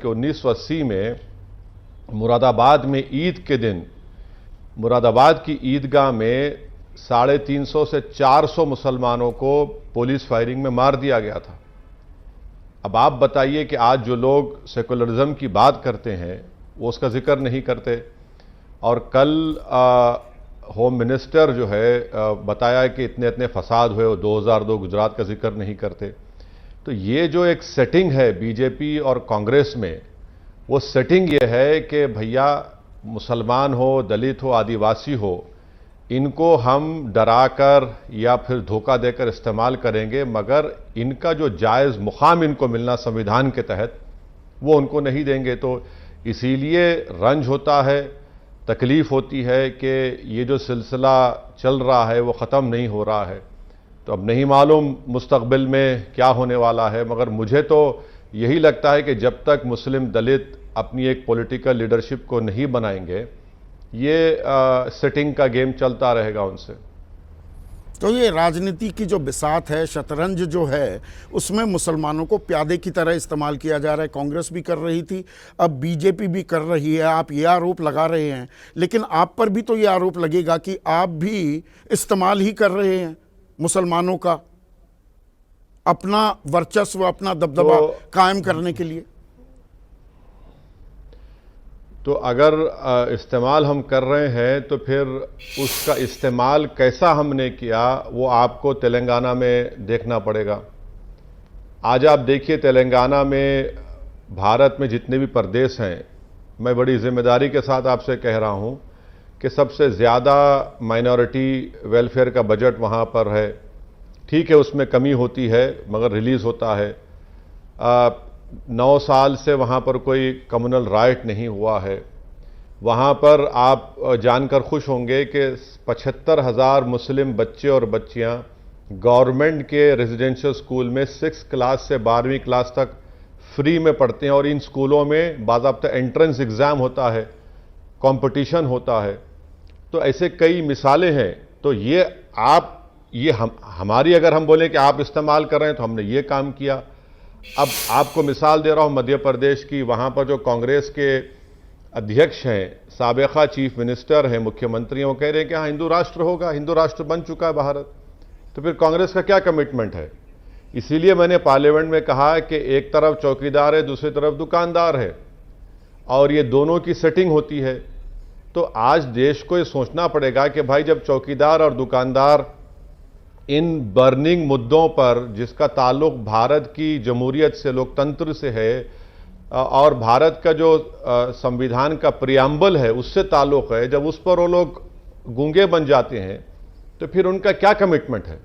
कि 1980 में मुरादाबाद में ईद के दिन मुरादाबाद की ईदगाह में 350 से 400 मुसलमानों को पुलिस फायरिंग में मार दिया गया था। अब आप बताइए कि आज जो लोग सेकुलरिज्म की बात करते हैं वो उसका जिक्र नहीं करते, और कल होम मिनिस्टर जो है बताया कि इतने इतने फसाद हुए, 2002 गुजरात का जिक्र नहीं करते। तो ये जो एक सेटिंग है बीजेपी और कांग्रेस में, वो सेटिंग ये है कि भैया मुसलमान हो, दलित हो, आदिवासी हो, इनको हम डराकर या फिर धोखा देकर इस्तेमाल करेंगे, मगर इनका जो जायज़ मुकाम इनको मिलना संविधान के तहत वो उनको नहीं देंगे। तो इसीलिए रंज होता है, तकलीफ होती है कि ये जो सिलसिला चल रहा है वो ख़त्म नहीं हो रहा है। तो अब नहीं मालूम मुस्तक़बिल में क्या होने वाला है, मगर मुझे तो यही लगता है कि जब तक मुस्लिम दलित अपनी एक पॉलिटिकल लीडरशिप को नहीं बनाएंगे, ये सेटिंग का गेम चलता रहेगा उनसे। तो ये राजनीति की जो बिसात है, शतरंज जो है, उसमें मुसलमानों को प्यादे की तरह इस्तेमाल किया जा रहा है। कांग्रेस भी कर रही थी, अब बीजेपी भी कर रही है। आप ये आरोप लगा रहे हैं, लेकिन आप पर भी तो ये आरोप लगेगा कि आप भी इस्तेमाल ही कर रहे हैं मुसलमानों का अपना वर्चस्व, अपना दबदबा कायम करने के लिए। तो अगर इस्तेमाल हम कर रहे हैं तो फिर उसका इस्तेमाल कैसा हमने किया वो आपको तेलंगाना में देखना पड़ेगा। आज आप देखिए तेलंगाना में, भारत में जितने भी प्रदेश हैं, मैं बड़ी जिम्मेदारी के साथ आपसे कह रहा हूं कि सबसे ज़्यादा माइनॉरिटी वेलफेयर का बजट वहां पर है। ठीक है, उसमें कमी होती है मगर रिलीज़ होता है। 9 साल से वहाँ पर कोई कम्युनल राइट नहीं हुआ है। वहाँ पर आप जानकर खुश होंगे कि 75,000 मुस्लिम बच्चे और बच्चियाँ गवर्नमेंट के रेजिडेंशियल स्कूल में 6 क्लास से 12वीं क्लास तक फ्री में पढ़ते हैं, और इन स्कूलों में बाकायदा एंट्रेंस एग्ज़ाम होता है, कंपटीशन होता है। तो ऐसे कई मिसालें हैं। तो ये हमारी अगर हम बोलें कि आप इस्तेमाल कर रहे हैं तो हमने ये काम किया। अब आपको मिसाल दे रहा हूं मध्य प्रदेश की। वहां पर जो कांग्रेस के अध्यक्ष हैं, साबिका चीफ मिनिस्टर हैं, मुख्यमंत्री हैं, वो कह रहे हैं कि हाँ हिंदू राष्ट्र होगा, हिंदू राष्ट्र बन चुका है भारत। तो फिर कांग्रेस का क्या कमिटमेंट है? इसीलिए मैंने पार्लियामेंट में कहा कि एक तरफ चौकीदार है, दूसरी तरफ दुकानदार है, और ये दोनों की सेटिंग होती है। तो आज देश को ये सोचना पड़ेगा कि भाई जब चौकीदार और दुकानदार इन बर्निंग मुद्दों पर, जिसका ताल्लुक भारत की जमहूरियत से, लोकतंत्र से है, और भारत का जो संविधान का प्रियम्बल है उससे ताल्लुक है, जब उस पर वो लोग गूंगे बन जाते हैं तो फिर उनका क्या कमिटमेंट है?